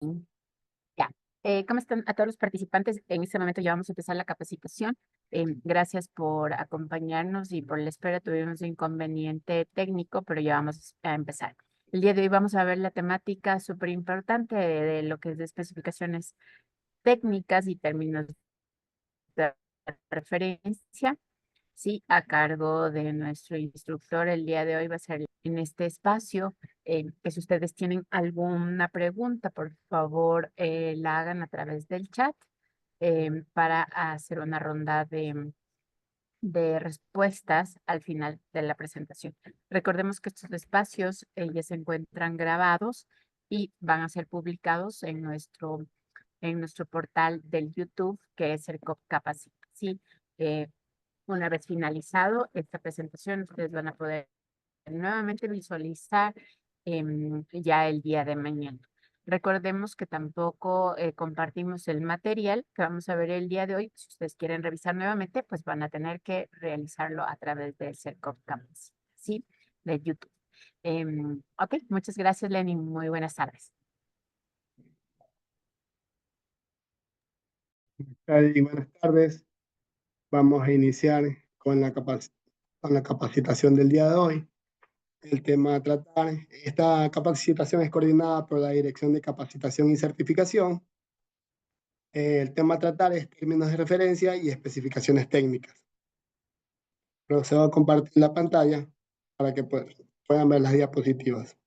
Ya. ¿Cómo están a todos los participantes? En este momento ya vamos a empezar la capacitación. Gracias por acompañarnos y por la espera. Tuvimos un inconveniente técnico, pero ya vamos a empezar. El día de hoy vamos a ver la temática súper importante de lo que es de especificaciones técnicas y términos de referencia. Sí, a cargo de nuestro instructor el día de hoy va a ser en este espacio, que si ustedes tienen alguna pregunta, por favor, la hagan a través del chat para hacer una ronda de respuestas al final de la presentación. Recordemos que estos espacios ya se encuentran grabados y van a ser publicados en nuestro portal del YouTube, que es el Capacita. Sí, una vez finalizado esta presentación, ustedes van a poder nuevamente visualizar ya el día de mañana. Recordemos que tampoco compartimos el material que vamos a ver el día de hoy. Si ustedes quieren revisar nuevamente, pues van a tener que realizarlo a través del CERCOP Campus, ¿sí? De YouTube. Ok, muchas gracias, Lenny. Muy buenas tardes. Y buenas tardes. Vamos a iniciar con con la capacitación del día de hoy. El tema a tratar, esta capacitación es coordinada por la Dirección de Capacitación y Certificación. El tema a tratar es términos de referencia y especificaciones técnicas. Procedo a compartir la pantalla para que puedan ver las diapositivas.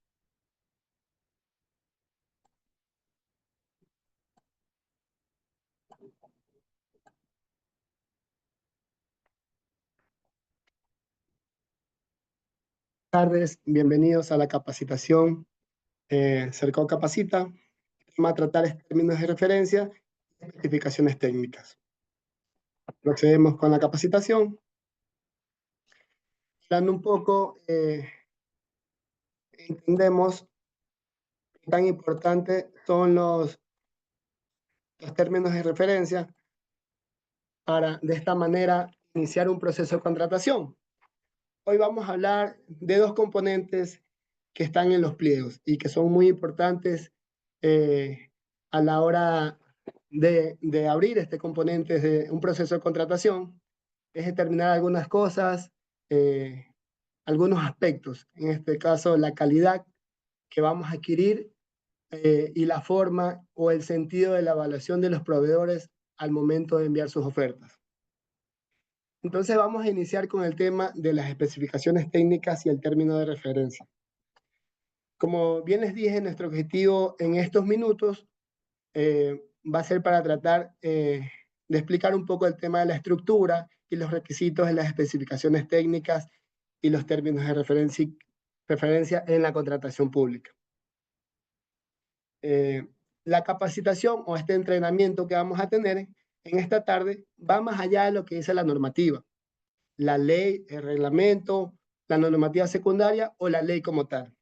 Buenas tardes, bienvenidos a la capacitación Cerco Capacita. El tema a tratar es términos de referencia y especificaciones técnicas. Procedemos con la capacitación. Hablando un poco, entendemos qué tan importantes son los términos de referencia para de esta manera iniciar un proceso de contratación. Hoy vamos a hablar de dos componentes que están en los pliegos y que son muy importantes a la hora de abrir este componente de un proceso de contratación. Es determinar algunas cosas, algunos aspectos, en este caso la calidad que vamos a adquirir y la forma o el sentido de la evaluación de los proveedores al momento de enviar sus ofertas. Entonces vamos a iniciar con el tema de las especificaciones técnicas y el término de referencia. Como bien les dije, nuestro objetivo en estos minutos va a ser para tratar de explicar un poco el tema de la estructura y los requisitos de las especificaciones técnicas y los términos de referencia en la contratación pública. La capacitación o este entrenamiento que vamos a tener en esta tarde va más allá de lo que dice la normativa, la ley, el reglamento, la normativa secundaria o la ley como tal,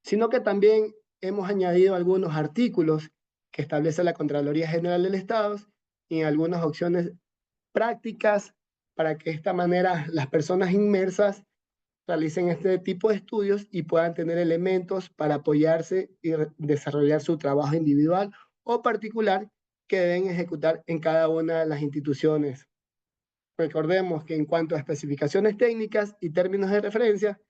sino que también hemos añadido algunos artículos que establece la Contraloría General del Estado y algunas opciones prácticas para que de esta manera las personas inmersas realicen este tipo de estudios y puedan tener elementos para apoyarse y desarrollar su trabajo individual o particular que deben ejecutar en cada una de las instituciones. Recordemos que en cuanto a especificaciones técnicas y términos de referencia,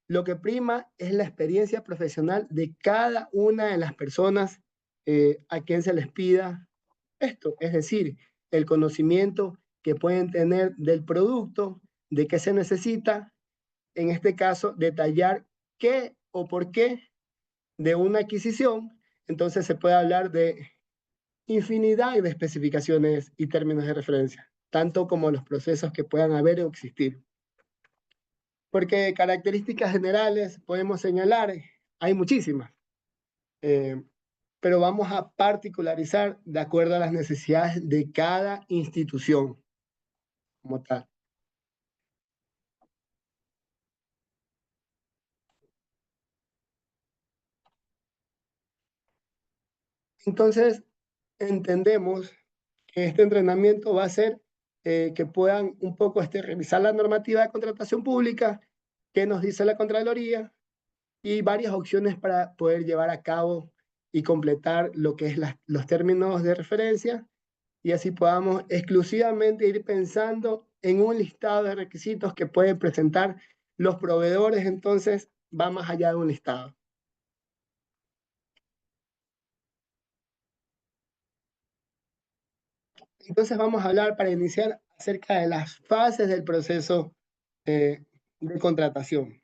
lo que prima es la experiencia profesional de cada una de las personas a quien se les pida esto, es decir, el conocimiento que pueden tener del producto, de qué se necesita, en este caso, detallar qué o por qué de una adquisición, entonces se puede hablar de infinidad de especificaciones y términos de referencia, tanto como los procesos que puedan haber o existir. Porque características generales podemos señalar, hay muchísimas, pero vamos a particularizar de acuerdo a las necesidades de cada institución como tal. Entonces, entendemos que este entrenamiento va a ser que puedan un poco revisar la normativa de contratación pública, qué nos dice la Contraloría y varias opciones para poder llevar a cabo y completar lo que es los términos de referencia, y así podamos exclusivamente ir pensando en un listado de requisitos que pueden presentar los proveedores. Entonces va más allá de un listado. Entonces vamos a hablar para iniciar acerca de las fases del proceso de contratación.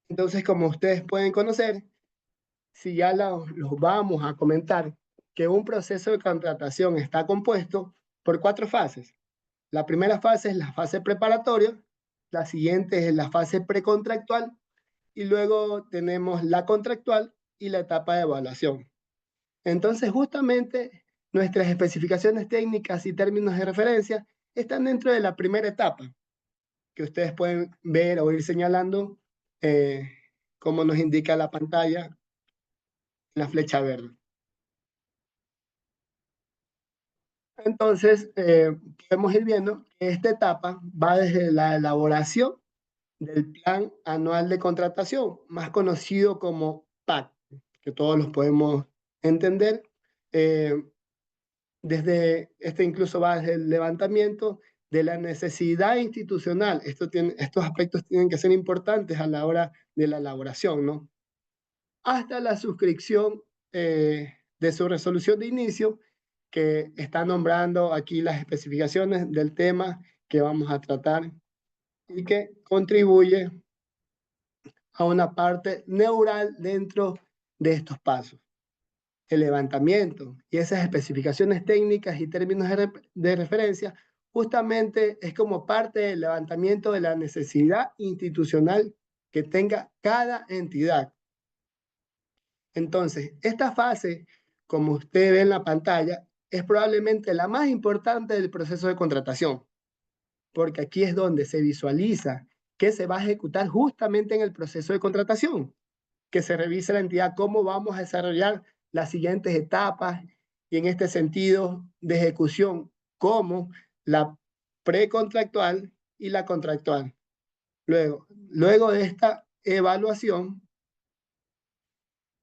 Entonces, como ustedes pueden conocer, si ya los vamos a comentar, que un proceso de contratación está compuesto por 4 fases. La primera fase es la fase preparatoria, la siguiente es la fase precontractual y luego tenemos la contractual y la etapa de evaluación. Entonces, justamente nuestras especificaciones técnicas y términos de referencia están dentro de la primera etapa, que ustedes pueden ver o ir señalando como nos indica la pantalla, la flecha verde. Entonces, podemos ir viendo que esta etapa va desde la elaboración del Plan Anual de Contratación, más conocido como PAC, que todos los podemos entender. Desde este incluso va desde el levantamiento de la necesidad institucional. Estos aspectos tienen que ser importantes a la hora de la elaboración, ¿no? Hasta la suscripción de su resolución de inicio, que está nombrando aquí las especificaciones del tema que vamos a tratar y que contribuye a una parte neural dentro de estos pasos. El levantamiento y esas especificaciones técnicas y términos de referencia justamente es como parte del levantamiento de la necesidad institucional que tenga cada entidad. Entonces, esta fase, como usted ve en la pantalla, es probablemente la más importante del proceso de contratación, porque aquí es donde se visualiza qué se va a ejecutar justamente en el proceso de contratación, que se revise la entidad, cómo vamos a desarrollar las siguientes etapas y en este sentido de ejecución, como la precontractual y la contractual. Luego de esta evaluación,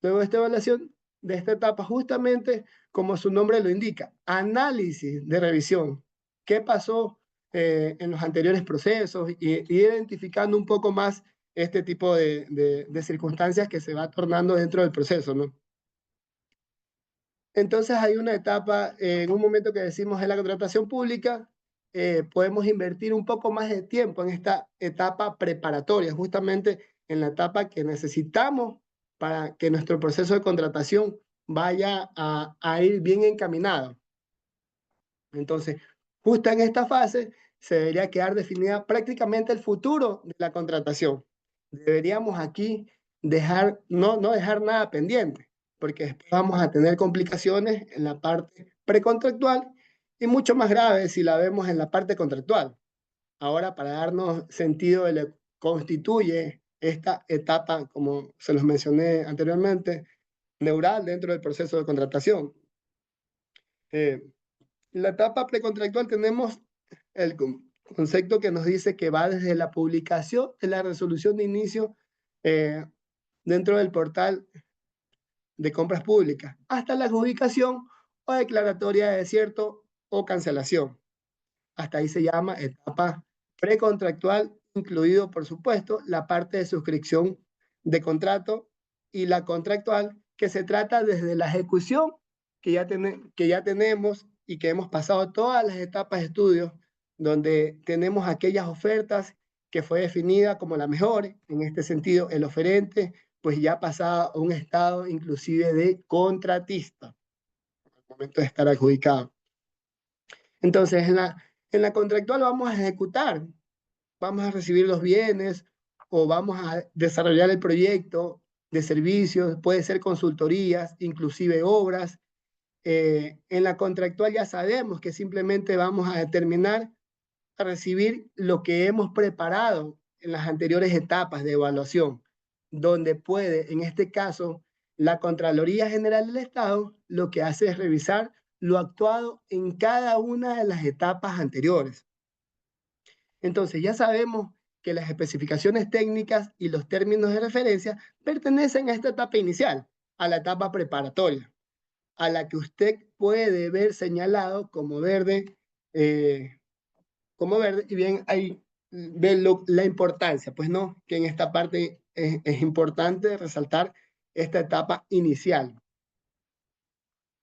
de esta etapa, justamente como su nombre lo indica, análisis de revisión. ¿Qué pasó en los anteriores procesos? Y identificando un poco más este tipo de circunstancias que se va tornando dentro del proceso, ¿no? Entonces hay una etapa, en un momento que decimos en la contratación pública, podemos invertir un poco más de tiempo en esta etapa preparatoria, justamente en la etapa que necesitamos para que nuestro proceso de contratación vaya a ir bien encaminado. Entonces, justo en esta fase se debería quedar definida prácticamente el futuro de la contratación. Deberíamos aquí no dejar nada pendiente, porque después vamos a tener complicaciones en la parte precontractual y mucho más graves si la vemos en la parte contractual. Ahora, para darnos sentido de lo que constituye esta etapa, como se los mencioné anteriormente, neural dentro del proceso de contratación. La etapa precontractual tenemos el concepto que nos dice que va desde la publicación de la resolución de inicio dentro del portal de compras públicas hasta la adjudicación o declaratoria de desierto o cancelación. Hasta ahí se llama etapa precontractual, incluido, por supuesto, la parte de suscripción de contrato y la contractual, que se trata desde la ejecución que ya tenemos y que hemos pasado todas las etapas de estudio, donde tenemos aquellas ofertas que fue definida como la mejor. En este sentido, el oferente pues ya pasaba a un estado inclusive de contratista al momento de estar adjudicado. Entonces, en la contractual vamos a ejecutar, vamos a recibir los bienes o vamos a desarrollar el proyecto de servicios, puede ser consultorías, inclusive obras. En la contractual ya sabemos que simplemente vamos a determinar a recibir lo que hemos preparado en las anteriores etapas de evaluación, donde puede, en este caso, la Contraloría General del Estado lo que hace es revisar lo actuado en cada una de las etapas anteriores. Entonces ya sabemos que las especificaciones técnicas y los términos de referencia pertenecen a esta etapa inicial, a la etapa preparatoria, a la que usted puede ver señalado como verde, y bien ahí ve la importancia, pues no, que en esta parte es importante resaltar esta etapa inicial.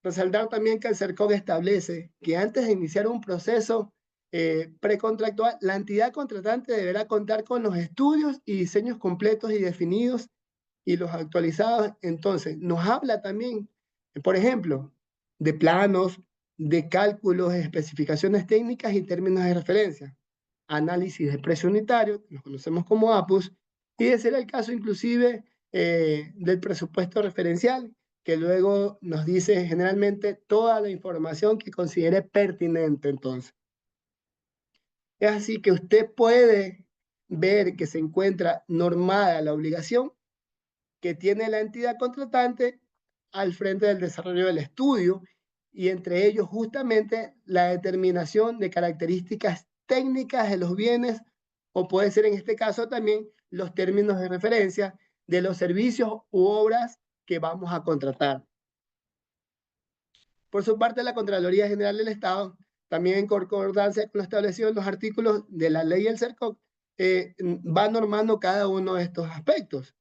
Resaltar también que el CERCOC establece que antes de iniciar un proceso precontractual, la entidad contratante deberá contar con los estudios y diseños completos y definidos y los actualizados. Entonces, nos habla también, por ejemplo, de planos, de cálculos, especificaciones técnicas y términos de referencia, análisis de precio unitario, que los conocemos como APUS, y de ser el caso inclusive del presupuesto referencial, que luego nos dice generalmente toda la información que considere pertinente. Entonces, es así que usted puede ver que se encuentra normada la obligación que tiene la entidad contratante al frente del desarrollo del estudio, y entre ellos justamente la determinación de características técnicas de los bienes, o puede ser en este caso también los términos de referencia de los servicios u obras que vamos a contratar. Por su parte, la Contraloría General del Estado, también en concordancia con lo establecido en los artículos de la ley del CERCOC, va normando cada uno de estos aspectos.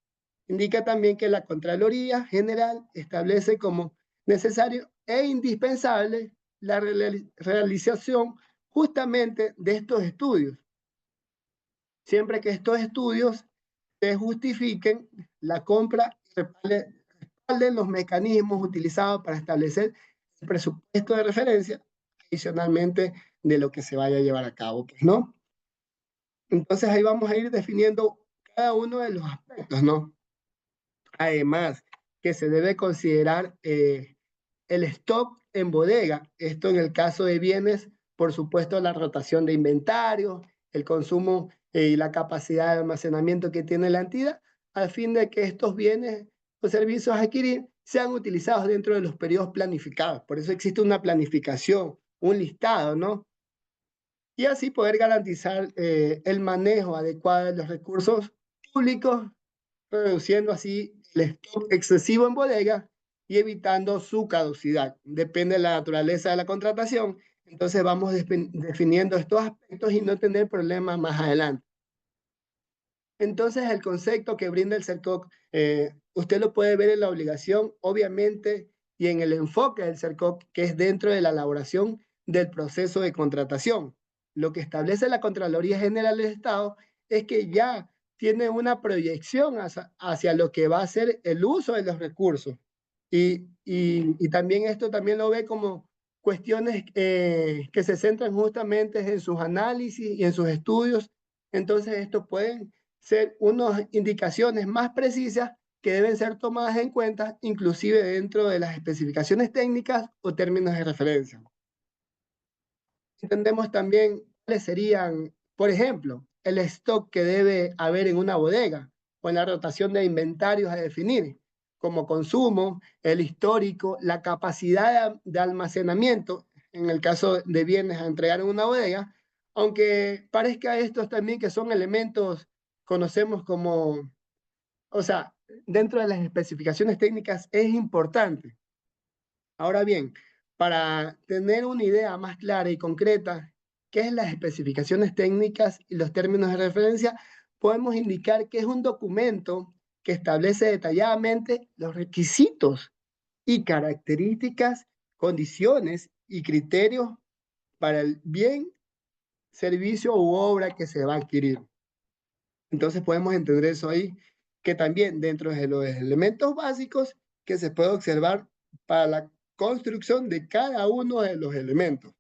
Indica también que la Contraloría General establece como necesario e indispensable la realización justamente de estos estudios, siempre que estos estudios se justifiquen la compra y respalden los mecanismos utilizados para establecer el presupuesto de referencia, adicionalmente de lo que se vaya a llevar a cabo, pues, ¿no? Entonces ahí vamos a ir definiendo cada uno de los aspectos, ¿no? Además, que se debe considerar el stock en bodega. Esto en el caso de bienes, por supuesto, la rotación de inventarios, el consumo y la capacidad de almacenamiento que tiene la entidad, al fin de que estos bienes o servicios a adquirir sean utilizados dentro de los periodos planificados. Por eso existe una planificación, un listado, ¿no? Y así poder garantizar el manejo adecuado de los recursos públicos, reduciendo así el stock excesivo en bodega y evitando su caducidad. Depende de la naturaleza de la contratación. Entonces vamos definiendo estos aspectos y no tener problemas más adelante. Entonces el concepto que brinda el CERCOC, usted lo puede ver en la obligación, obviamente, y en el enfoque del CERCOC, que es dentro de la elaboración del proceso de contratación. Lo que establece la Contraloría General del Estado es que ya tiene una proyección hacia lo que va a ser el uso de los recursos. Y también esto también lo ve como cuestiones que se centran justamente en sus análisis y en sus estudios. Entonces, esto pueden ser unas indicaciones más precisas que deben ser tomadas en cuenta, inclusive dentro de las especificaciones técnicas o términos de referencia. Entendemos también cuáles serían, por ejemplo, el stock que debe haber en una bodega o en la rotación de inventarios a definir, como consumo, el histórico, la capacidad de almacenamiento, en el caso de bienes a entregar en una bodega, aunque parezca estos también que son elementos, conocemos como, o sea, dentro de las especificaciones técnicas es importante. Ahora bien, para tener una idea más clara y concreta, ¿qué es las especificaciones técnicas y los términos de referencia? Podemos indicar que es un documento que establece detalladamente los requisitos y características, condiciones y criterios para el bien, servicio u obra que se va a adquirir. Entonces podemos entender eso ahí, que también dentro de los elementos básicos que se puede observar para la construcción de cada uno de los elementos.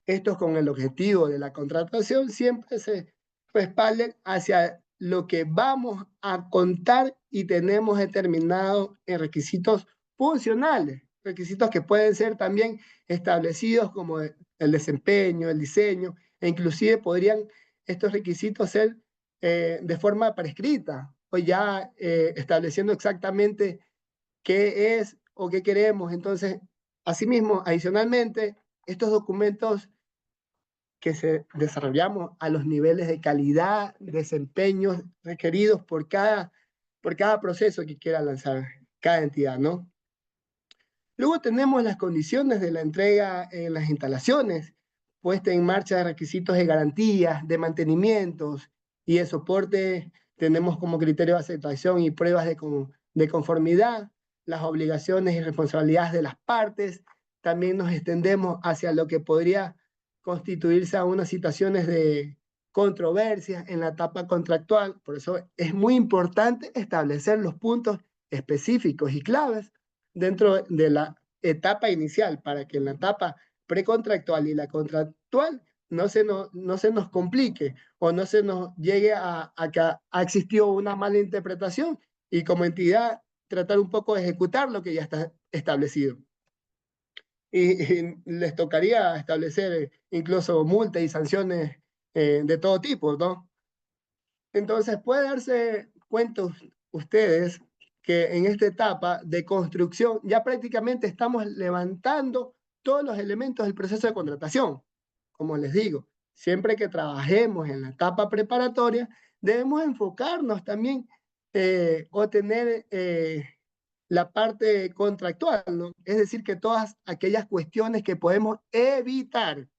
Estos con el objetivo de la contratación siempre se respalden hacia lo que vamos a contar y tenemos determinado en requisitos funcionales, requisitos que pueden ser también establecidos como el desempeño, el diseño, e inclusive podrían estos requisitos ser de forma prescrita o ya estableciendo exactamente qué es o qué queremos. Entonces, asimismo, adicionalmente, estos documentos que se desarrollamos a los niveles de calidad, desempeños requeridos por cada proceso que quiera lanzar. cada entidad, ¿no? Luego tenemos las condiciones de la entrega en las instalaciones, puesta en marcha de requisitos de garantías, de mantenimientos y de soporte. Tenemos como criterio de aceptación y pruebas de conformidad, las obligaciones y responsabilidades de las partes. También nos extendemos hacia lo que podría constituirse a unas situaciones de controversia en la etapa contractual. Por eso es muy importante establecer los puntos específicos y claves dentro de la etapa inicial, para que en la etapa precontractual y la contractual no se nos complique o no se nos llegue a que ha existido una mala interpretación y como entidad tratar un poco de ejecutar lo que ya está establecido. Y les tocaría establecer incluso multas y sanciones de todo tipo, ¿no? Entonces puede darse cuenta ustedes que en esta etapa de construcción ya prácticamente estamos levantando todos los elementos del proceso de contratación. Como les digo, siempre que trabajemos en la etapa preparatoria, debemos enfocarnos también o tener la parte contractual, ¿no? Es decir, que todas aquellas cuestiones que podemos evitar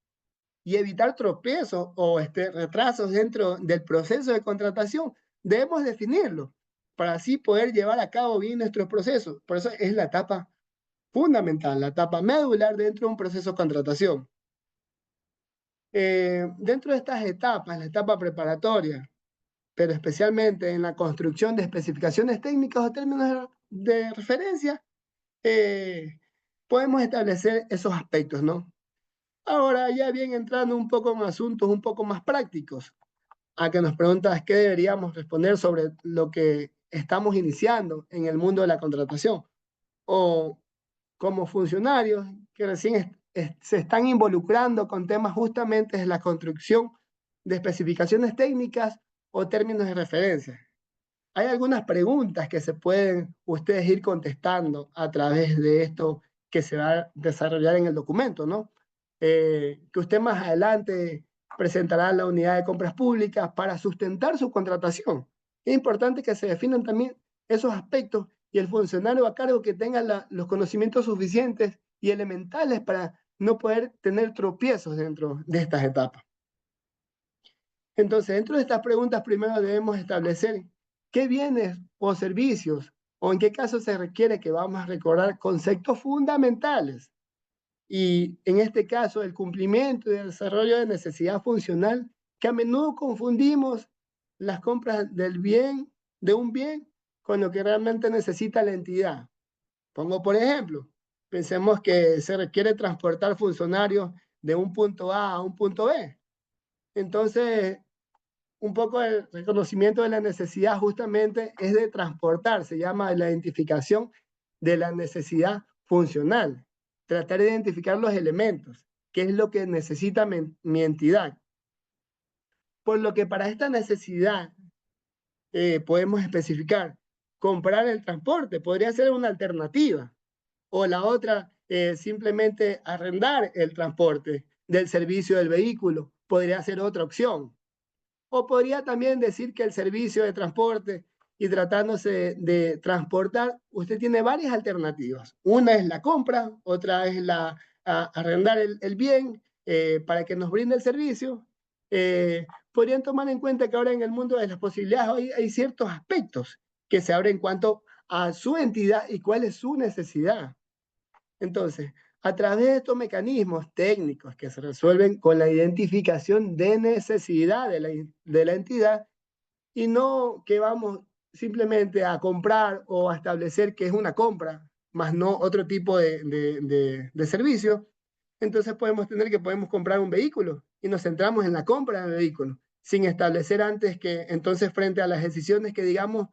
y evitar tropiezos o retrasos dentro del proceso de contratación, debemos definirlo para así poder llevar a cabo bien nuestros procesos. Por eso es la etapa fundamental, la etapa medular dentro de un proceso de contratación. Dentro de estas etapas, la etapa preparatoria, pero especialmente en la construcción de especificaciones técnicas o términos de referencia, podemos establecer esos aspectos, ¿no? Ahora ya bien entrando un poco en asuntos un poco más prácticos, a que nos preguntas qué deberíamos responder sobre lo que estamos iniciando en el mundo de la contratación o como funcionarios que recién se están involucrando con temas justamente de la construcción de especificaciones técnicas o términos de referencia. Hay algunas preguntas que se pueden ustedes ir contestando a través de esto que se va a desarrollar en el documento, ¿no? Que usted más adelante presentará la unidad de compras públicas para sustentar su contratación. Es importante que se definan también esos aspectos y el funcionario a cargo que tenga los conocimientos suficientes y elementales para no poder tener tropiezos dentro de estas etapas. Entonces, dentro de estas preguntas, primero debemos establecer qué bienes o servicios o en qué caso se requiere que vamos a recordar conceptos fundamentales. Y en este caso, el cumplimiento y el desarrollo de necesidad funcional, que a menudo confundimos las compras de un bien, con lo que realmente necesita la entidad. Pongo por ejemplo, pensemos que se requiere transportar funcionarios de un punto A un punto B. Entonces, un poco el reconocimiento de la necesidad justamente es de transportar, se llama la identificación de la necesidad funcional. Tratar de identificar los elementos, qué es lo que necesita mi entidad. Por lo que para esta necesidad podemos especificar, comprar el transporte podría ser una alternativa, o la otra, simplemente arrendar el transporte del servicio del vehículo, podría ser otra opción. O podría también decir que el servicio de transporte y tratándose de transportar, usted tiene varias alternativas. Una es la compra, otra es arrendar el bien para que nos brinde el servicio. Podrían tomar en cuenta que ahora en el mundo de las posibilidades hay ciertos aspectos que se abren en cuanto a su entidad y cuál es su necesidad. Entonces, a través de estos mecanismos técnicos que se resuelven con la identificación de necesidad de la entidad y no que vamos simplemente a comprar o a establecer que es una compra, más no otro tipo de servicio, entonces podemos tener que podemos comprar un vehículo y nos centramos en la compra del vehículo, sin establecer antes que entonces frente a las decisiones que digamos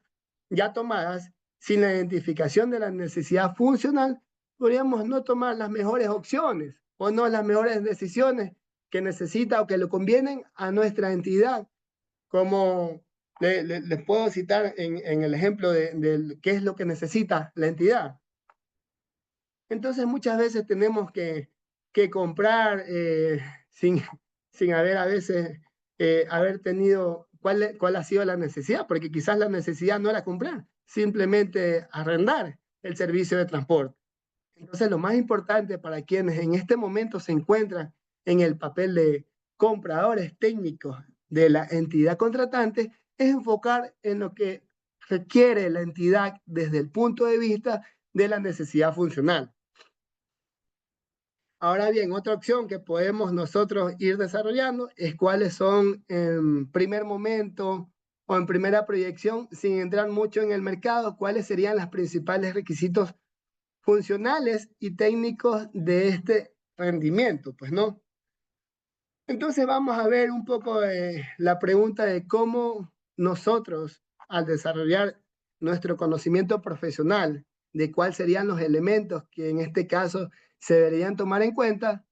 ya tomadas, sin la identificación de la necesidad funcional, podríamos no tomar las mejores opciones o no las mejores decisiones que necesita o que le convienen a nuestra entidad. Como les puedo citar en el ejemplo de qué es lo que necesita la entidad. Entonces muchas veces tenemos que comprar sin haber a veces haber tenido cuál ha sido la necesidad, porque quizás la necesidad no era comprar, simplemente arrendar. el servicio de transporte. Entonces, lo más importante para quienes en este momento se encuentran en el papel de compradores técnicos de la entidad contratante es enfocar en lo que requiere la entidad desde el punto de vista de la necesidad funcional. Ahora bien, otra opción que podemos nosotros ir desarrollando es cuáles son en primer momento o en primera proyección, sin entrar mucho en el mercado, cuáles serían los principales requisitos funcionales y técnicos de este rendimiento, pues no. Entonces vamos a ver un poco la pregunta de cómo nosotros, al desarrollar nuestro conocimiento profesional, de cuáles serían los elementos que en este caso se deberían tomar en cuenta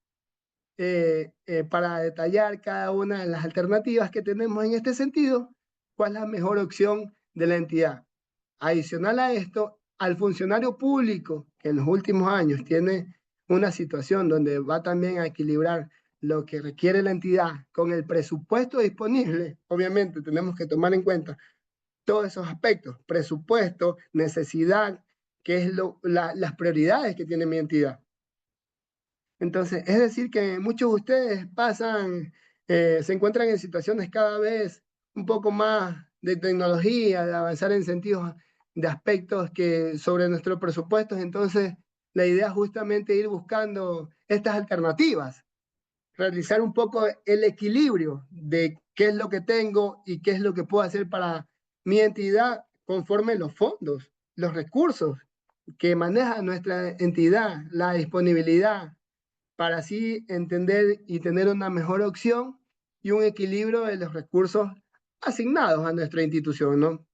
para detallar cada una de las alternativas que tenemos en este sentido, cuál es la mejor opción de la entidad. Adicional a esto, al funcionario público que en los últimos años tiene una situación donde va también a equilibrar lo que requiere la entidad con el presupuesto disponible, obviamente tenemos que tomar en cuenta todos esos aspectos, presupuesto, necesidad, que es las prioridades que tiene mi entidad. Entonces, es decir que muchos de ustedes se encuentran en situaciones cada vez un poco más de tecnología, de avanzar en sentidos de aspectos que sobre nuestros presupuestos. Entonces, la idea es justamente ir buscando estas alternativas, realizar un poco el equilibrio de qué es lo que tengo y qué es lo que puedo hacer para mi entidad conforme los fondos, los recursos que maneja nuestra entidad, la disponibilidad, para así entender y tener una mejor opción y un equilibrio de los recursos asignados a nuestra institución, ¿no?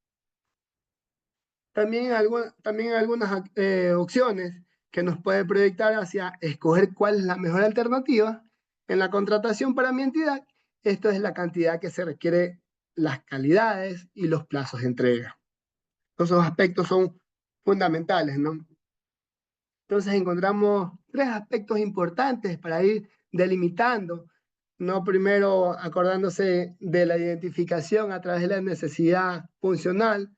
También algunas opciones que nos puede proyectar hacia escoger cuál es la mejor alternativa en la contratación para mi entidad. Esto es la cantidad que se requiere, las calidades y los plazos de entrega. Esos aspectos son fundamentales, ¿no? Entonces encontramos tres aspectos importantes para ir delimitando, no primero acordándose de la identificación a través de la necesidad funcional,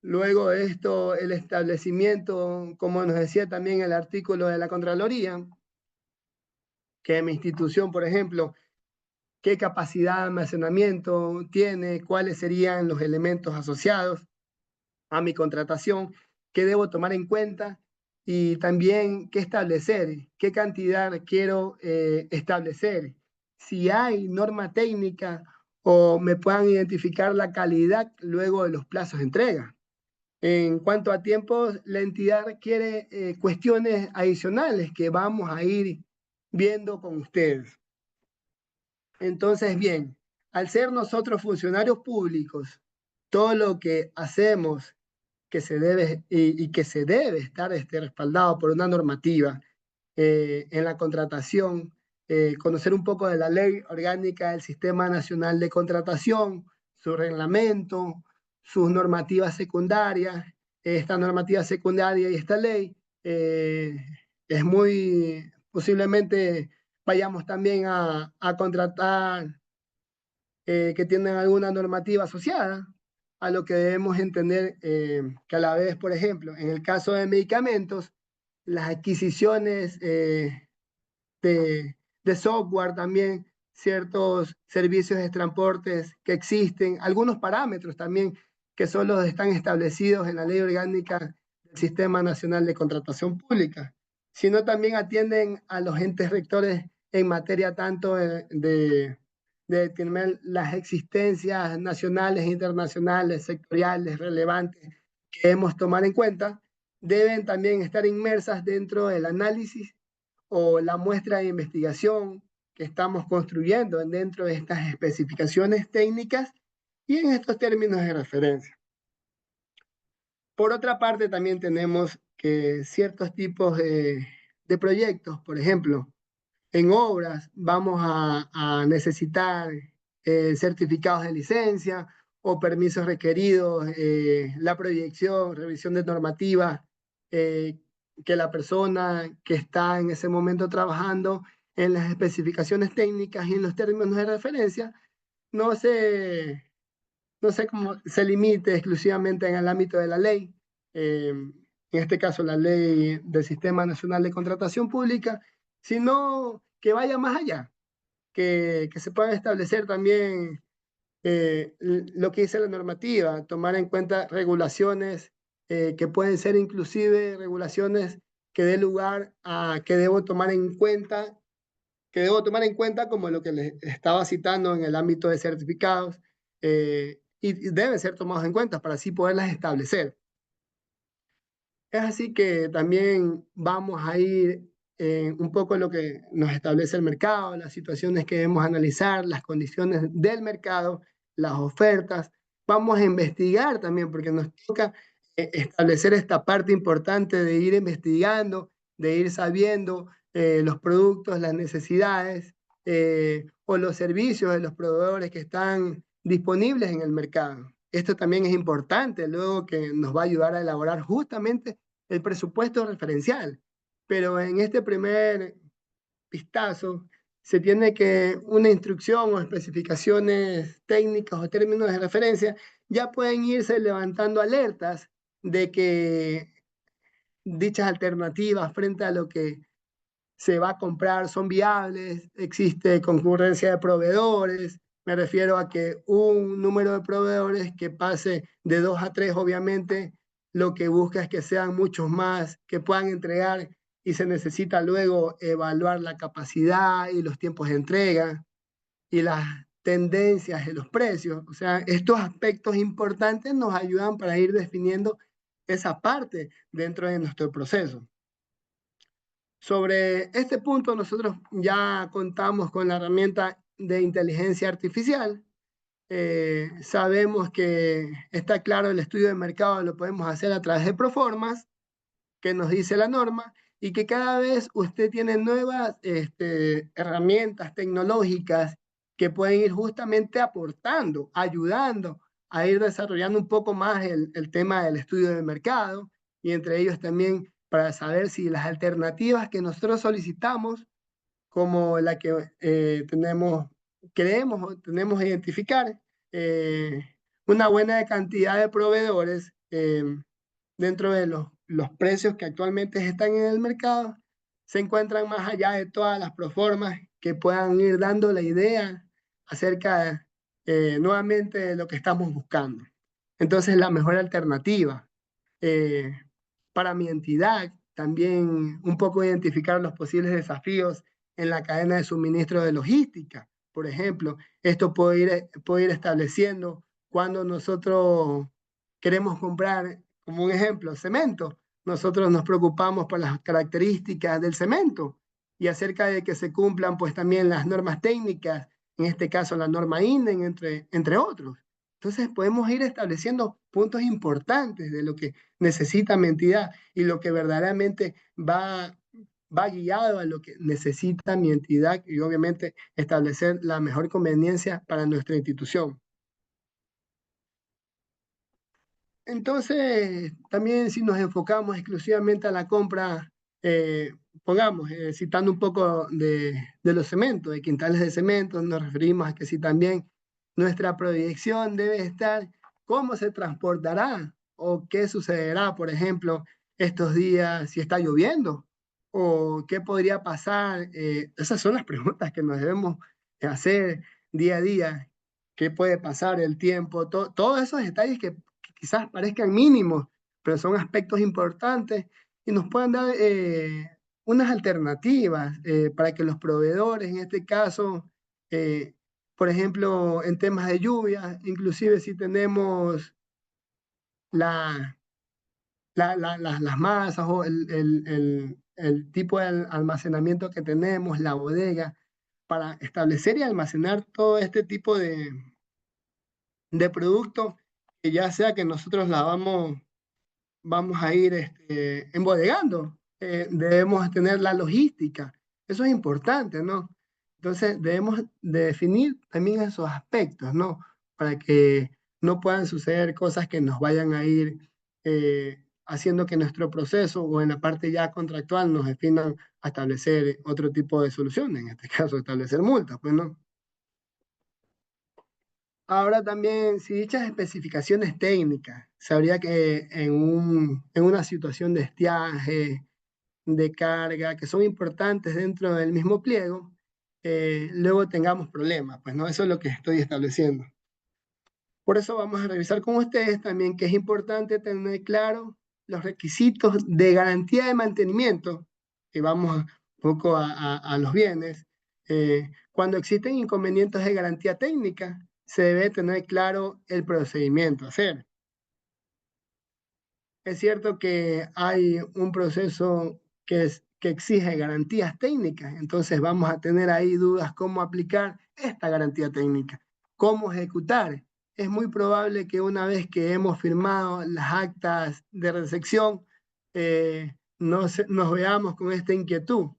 luego de esto el establecimiento, como nos decía también el artículo de la Contraloría, que mi institución, por ejemplo, qué capacidad de almacenamiento tiene, cuáles serían los elementos asociados a mi contratación, qué debo tomar en cuenta y también qué establecer, qué cantidad quiero establecer, si hay norma técnica o me puedan identificar la calidad luego de los plazos de entrega. En cuanto a tiempos, la entidad requiere cuestiones adicionales que vamos a ir viendo con ustedes. Entonces, bien, al ser nosotros funcionarios públicos, todo lo que hacemos que se debe y que se debe estar respaldado por una normativa en la contratación, conocer un poco de la ley orgánica del Sistema Nacional de Contratación, su reglamento, sus normativas secundarias. Esta normativa secundaria y esta ley es muy posiblemente vayamos también a contratar que tienen alguna normativa asociada, a lo que debemos entender que a la vez, por ejemplo, en el caso de medicamentos, las adquisiciones de software también, ciertos servicios de transportes que existen, algunos parámetros también que solo están establecidos en la Ley Orgánica del Sistema Nacional de Contratación Pública, sino también atienden a los entes rectores en materia tanto de determinar las existencias nacionales, internacionales, sectoriales, relevantes que debemos tomar en cuenta, deben también estar inmersas dentro del análisis o la muestra de investigación que estamos construyendo dentro de estas especificaciones técnicas y en estos términos de referencia. Por otra parte, también tenemos que ciertos tipos de proyectos, por ejemplo, en obras vamos a necesitar certificados de licencia o permisos requeridos, la proyección, revisión de normativa, que la persona que está en ese momento trabajando en las especificaciones técnicas y en los términos de referencia no se, no sé cómo se limite exclusivamente en el ámbito de la ley, en este caso la ley del Sistema Nacional de Contratación Pública, sino que vaya más allá, que se puedan establecer también lo que dice la normativa, tomar en cuenta regulaciones que pueden ser inclusive regulaciones que dé lugar a que debo tomar en cuenta como lo que les estaba citando en el ámbito de certificados, y deben ser tomados en cuenta para así poderlas establecer. Es así que también vamos a ir un poco lo que nos establece el mercado, las situaciones que debemos analizar, las condiciones del mercado, las ofertas. Vamos a investigar también, porque nos toca establecer esta parte importante de ir investigando, de ir sabiendo los productos, las necesidades o los servicios de los proveedores que están disponibles en el mercado. Esto también es importante, luego que nos va a ayudar a elaborar justamente el presupuesto referencial. Pero en este primer vistazo se tiene que una instrucción o especificaciones técnicas o términos de referencia ya pueden irse levantando alertas de que dichas alternativas frente a lo que se va a comprar son viables, existe concurrencia de proveedores, me refiero a que un número de proveedores que pase de 2 a 3, obviamente, lo que busca es que sean muchos más, que puedan entregar y se necesita luego evaluar la capacidad y los tiempos de entrega y las tendencias de los precios. O sea, estos aspectos importantes nos ayudan para ir definiendo esa parte dentro de nuestro proceso. Sobre este punto, nosotros ya contamos con la herramienta de inteligencia artificial. Sabemos que está claro el estudio de mercado, lo podemos hacer a través de Proformas, que nos dice la norma, y que cada vez usted tiene nuevas herramientas tecnológicas que pueden ir justamente aportando, ayudando a ir desarrollando un poco más el tema del estudio de mercado, y entre ellos también para saber si las alternativas que nosotros solicitamos, como la que creemos o tenemos que identificar, eh, una buena cantidad de proveedores dentro de los precios que actualmente están en el mercado, se encuentran más allá de todas las proformas que puedan ir dando la idea acerca nuevamente de lo que estamos buscando. Entonces, la mejor alternativa eh, para mi entidad, también un poco identificar los posibles desafíos en la cadena de suministro de logística. Por ejemplo, esto puede ir estableciendo cuando nosotros queremos comprar, como un ejemplo, cemento. Nosotros nos preocupamos por las características del cemento y acerca de que se cumplan pues también las normas técnicas, en este caso la norma INDEN, entre otros. Entonces podemos ir estableciendo puntos importantes de lo que necesita mi entidad y lo que verdaderamente va guiado a lo que necesita mi entidad y obviamente establecer la mejor conveniencia para nuestra institución. Entonces, también si nos enfocamos exclusivamente a la compra, pongamos, citando un poco de los cementos, de quintales de cemento, nos referimos a que si también nuestra proyección debe estar cómo se transportará o qué sucederá, por ejemplo, estos días si está lloviendo o qué podría pasar. Esas son las preguntas que nos debemos hacer día a día. ¿Qué puede pasar el tiempo? Todos esos detalles que quizás parezcan mínimos, pero son aspectos importantes y nos pueden dar unas alternativas para que los proveedores, en este caso, eh, por ejemplo, en temas de lluvia, inclusive si tenemos la, las masas o el tipo de almacenamiento que tenemos, la bodega, para establecer y almacenar todo este tipo de productos, que ya sea que nosotros la vamos a ir embodegando. Debemos tener la logística. Eso es importante, ¿no? Entonces debemos de definir también esos aspectos, ¿no? Para que no puedan suceder cosas que nos vayan a ir haciendo que nuestro proceso o en la parte ya contractual nos definan a establecer otro tipo de soluciones, en este caso establecer multas, pues, ¿no? Ahora también, si dichas especificaciones técnicas, sabría que en una situación de estiaje, de carga, que son importantes dentro del mismo pliego, luego tengamos problemas, pues no, eso es lo que estoy estableciendo. Por eso vamos a revisar con ustedes también que es importante tener claro los requisitos de garantía de mantenimiento, y vamos un poco a los bienes. Cuando existen inconvenientes de garantía técnica, se debe tener claro el procedimiento a hacer. Es cierto que hay un proceso que exige garantías técnicas, entonces vamos a tener ahí dudas cómo aplicar esta garantía técnica, cómo ejecutar. Es muy probable que una vez que hemos firmado las actas de recepción, nos veamos con esta inquietud,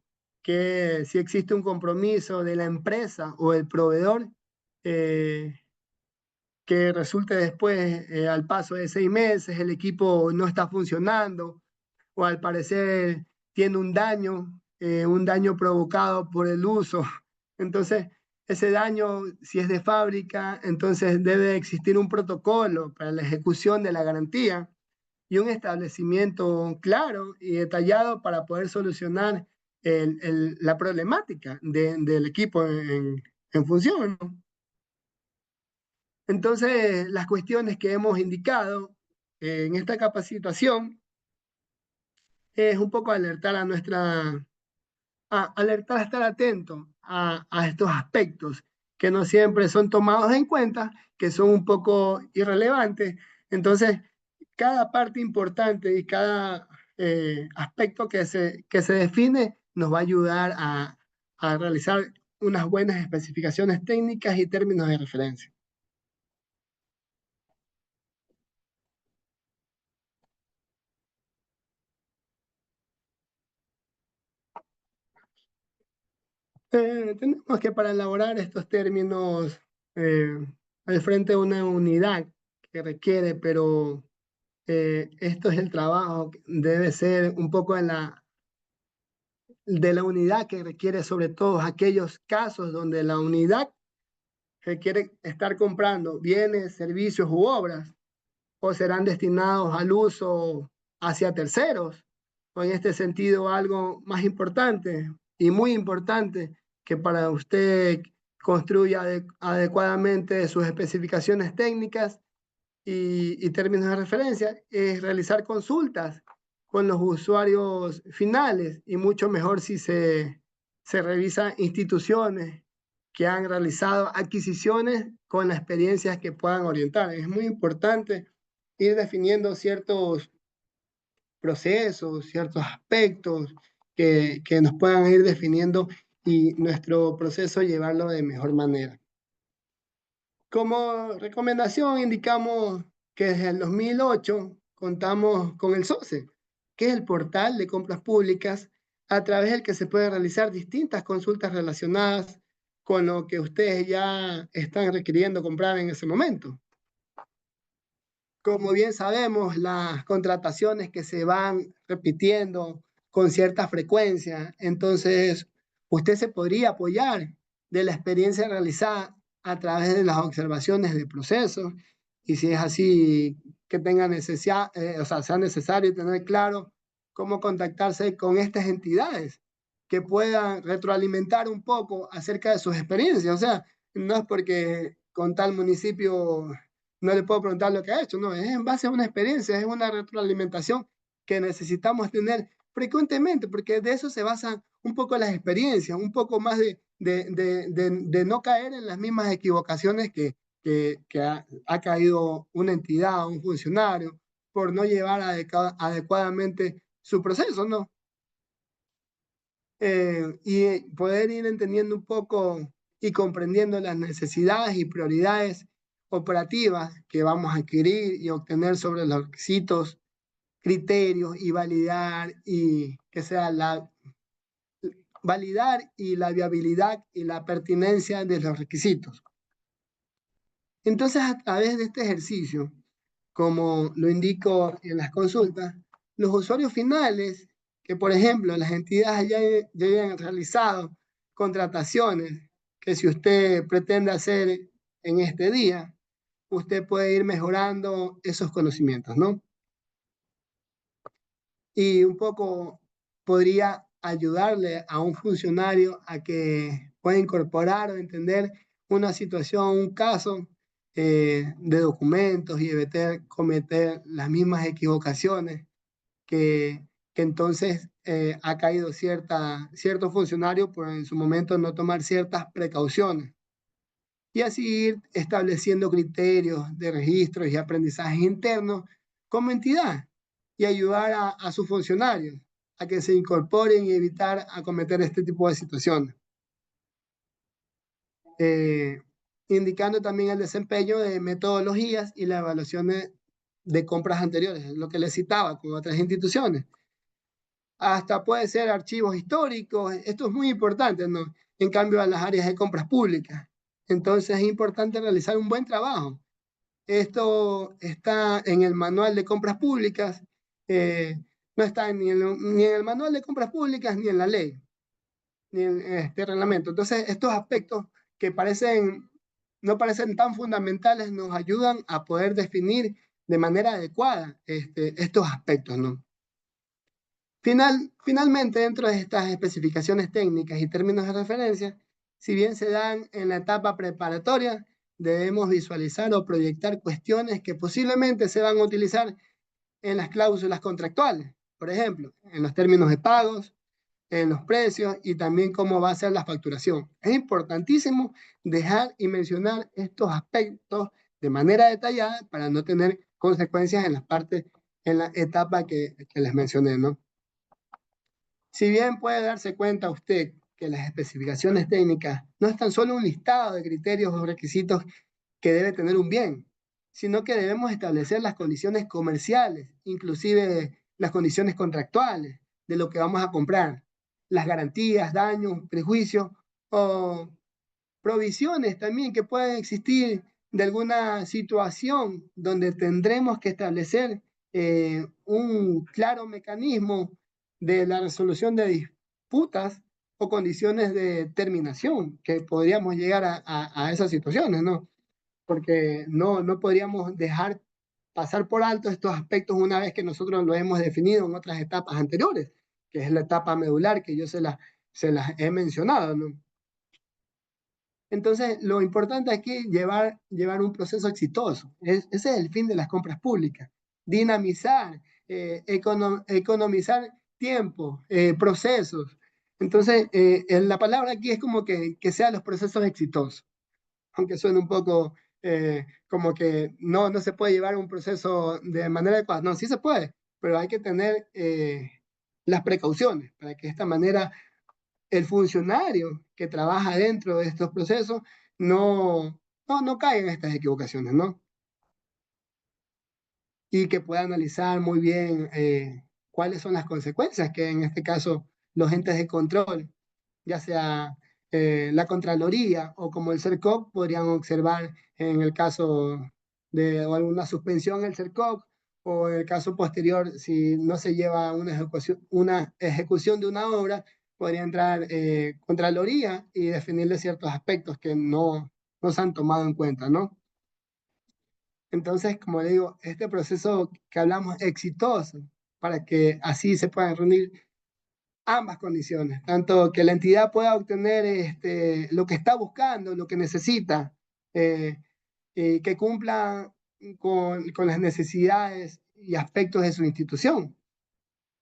que si existe un compromiso de la empresa o el proveedor, eh, que resulte después, al paso de 6 meses, el equipo no está funcionando o al parecer tiene un daño provocado por el uso. Entonces, ese daño, si es de fábrica, entonces debe existir un protocolo para la ejecución de la garantía y un establecimiento claro y detallado para poder solucionar la problemática del equipo en función, ¿no? Entonces, las cuestiones que hemos indicado en esta capacitación es un poco alertar alertar a estar atento a estos aspectos que no siempre son tomados en cuenta, que son un poco irrelevantes. Entonces, cada parte importante y cada aspecto que se define nos va a ayudar a realizar unas buenas especificaciones técnicas y términos de referencia. Tenemos que para elaborar estos términos eh, al frente de una unidad que requiere, pero esto es el trabajo, debe ser un poco de la unidad que requiere sobre todo aquellos casos donde la unidad requiere estar comprando bienes, servicios u obras o serán destinados al uso hacia terceros, o en este sentido algo más importante y muy importante, que para usted construya adecuadamente sus especificaciones técnicas y términos de referencia, es realizar consultas con los usuarios finales y mucho mejor si se revisan instituciones que han realizado adquisiciones con las experiencias que puedan orientar. Es muy importante ir definiendo ciertos procesos, ciertos aspectos que nos puedan ir definiendo y nuestro proceso llevarlo de mejor manera. Como recomendación, indicamos que desde el 2008 contamos con el SOCE, que es el portal de compras públicas a través del que se pueden realizar distintas consultas relacionadas con lo que ustedes ya están requiriendo comprar en ese momento. Como bien sabemos, las contrataciones que se van repitiendo con cierta frecuencia, entonces usted se podría apoyar de la experiencia realizada a través de las observaciones de procesos y si es así que tenga necesidad, o sea, sea necesario tener claro cómo contactarse con estas entidades que puedan retroalimentar un poco acerca de sus experiencias. O sea, no es porque con tal municipio no le puedo preguntar lo que ha hecho, no, es en base a una experiencia, es una retroalimentación que necesitamos tener frecuentemente, porque de eso se basan un poco las experiencias, un poco más de no caer en las mismas equivocaciones que ha caído una entidad o un funcionario por no llevar adecuadamente su proceso, ¿no? Y poder ir entendiendo un poco y comprendiendo las necesidades y prioridades operativas que vamos a adquirir y obtener sobre los requisitos, criterios y validar y que sea validar y la viabilidad y la pertinencia de los requisitos. Entonces, a través de este ejercicio, como lo indico en las consultas, los usuarios finales, que por ejemplo las entidades ya hayan realizado contrataciones que si usted pretende hacer en este día, usted puede ir mejorando esos conocimientos, ¿no? Y un poco podría ayudarle a un funcionario a que pueda incorporar o entender una situación, un caso de documentos y evitar cometer las mismas equivocaciones que entonces ha caído cierto funcionario por en su momento no tomar ciertas precauciones. Y así ir estableciendo criterios de registros y aprendizajes internos como entidad y ayudar a sus funcionarios a que se incorporen y evitar a cometer este tipo de situaciones. Eh, Indicando también el desempeño de metodologías y las evaluaciones de compras anteriores, lo que les citaba con otras instituciones. Hasta puede ser archivos históricos, esto es muy importante, ¿no? En cambio, a las áreas de compras públicas. Entonces es importante realizar un buen trabajo. Esto está en el manual de compras públicas, no está ni en el manual de compras públicas ni en la ley, ni en este reglamento. Entonces, estos aspectos que no parecen tan fundamentales nos ayudan a poder definir de manera adecuada estos aspectos, ¿no? Finalmente, dentro de estas especificaciones técnicas y términos de referencia, si bien se dan en la etapa preparatoria, debemos visualizar o proyectar cuestiones que posiblemente se van a utilizar en las cláusulas contractuales, por ejemplo, en los términos de pagos, en los precios y también cómo va a ser la facturación. Es importantísimo dejar y mencionar estos aspectos de manera detallada para no tener consecuencias en las partes, en la etapa que les mencioné, ¿no? Si bien puede darse cuenta usted que las especificaciones técnicas no es tan solo un listado de criterios o requisitos que debe tener un bien, sino que debemos establecer las condiciones comerciales, inclusive las condiciones contractuales de lo que vamos a comprar, las garantías, daños, prejuicios o provisiones también que pueden existir de alguna situación donde tendremos que establecer un claro mecanismo de la resolución de disputas o condiciones de terminación, que podríamos llegar a esas situaciones, ¿no? Porque no podríamos dejar pasar por alto estos aspectos una vez que nosotros lo hemos definido en otras etapas anteriores, que es la etapa medular que yo se las he mencionado, ¿no? Entonces, lo importante aquí es llevar un proceso exitoso. Ese es el fin de las compras públicas. Dinamizar, economizar tiempo, procesos. Entonces, la palabra aquí es como que sean los procesos exitosos. Aunque suene un poco como que no se puede llevar un proceso de manera adecuada. No, sí se puede, pero hay que tener las precauciones para que de esta manera el funcionario que trabaja dentro de estos procesos no caiga en estas equivocaciones, ¿no? Y que pueda analizar muy bien cuáles son las consecuencias que en este caso los entes de control, ya sea la Contraloría o como el CERCOC, podrían observar en el caso de o alguna suspensión del CERCOC o en el caso posterior, si no se lleva una ejecución de una obra, podría entrar Contraloría y definirle ciertos aspectos que no se han tomado en cuenta, ¿no? Entonces, como le digo, este proceso que hablamos exitoso para que así se puedan reunir ambas condiciones, tanto que la entidad pueda obtener lo que está buscando, lo que necesita, eh, que cumpla con las necesidades y aspectos de su institución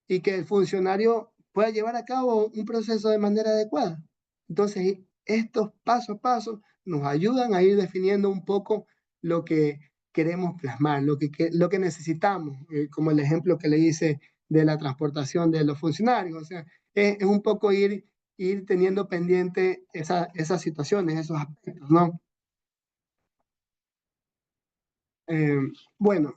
y que el funcionario pueda llevar a cabo un proceso de manera adecuada. Entonces, estos paso a paso nos ayudan a ir definiendo un poco lo que queremos plasmar, lo que necesitamos, como el ejemplo que le hice de la transportación de los funcionarios. O sea, es un poco ir teniendo pendiente esas situaciones, esos aspectos, ¿no? Eh, bueno,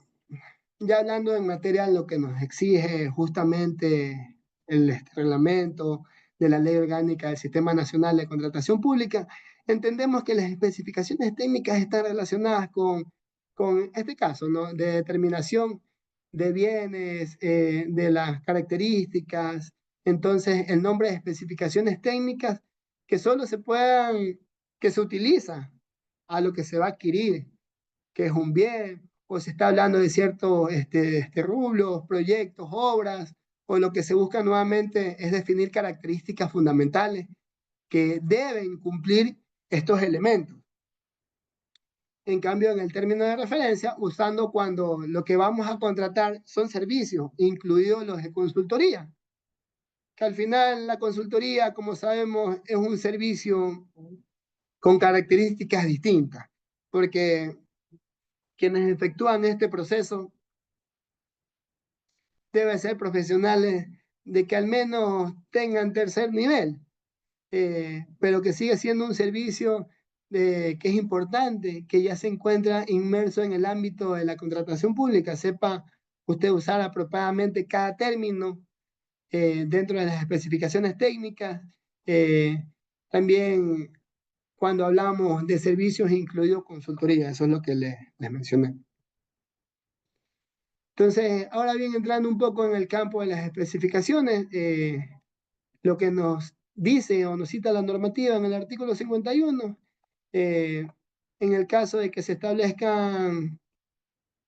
ya hablando en materia de lo que nos exige justamente el reglamento de la Ley Orgánica del Sistema Nacional de Contratación Pública, entendemos que las especificaciones técnicas están relacionadas con este caso, ¿no? De determinación de bienes, de las características. Entonces, el nombre de especificaciones técnicas que solo que se utiliza a lo que se va a adquirir qué es un bien, o se está hablando de ciertos rublos, proyectos, obras, o lo que se busca nuevamente es definir características fundamentales que deben cumplir estos elementos. En cambio, en el término de referencia, usando cuando lo que vamos a contratar son servicios, incluidos los de consultoría, que al final la consultoría, como sabemos, es un servicio con características distintas, porque quienes efectúan este proceso deben ser profesionales de que al menos tengan tercer nivel, pero que sigue siendo un servicio que es importante, que ya se encuentra inmerso en el ámbito de la contratación pública. Sepa usted usar apropiadamente cada término dentro de las especificaciones técnicas. eh, También cuando hablamos de servicios incluido consultoría, eso es lo que les mencioné. Entonces, ahora bien, entrando un poco en el campo de las especificaciones, lo que nos dice o nos cita la normativa en el artículo 51, en el caso de que se establezcan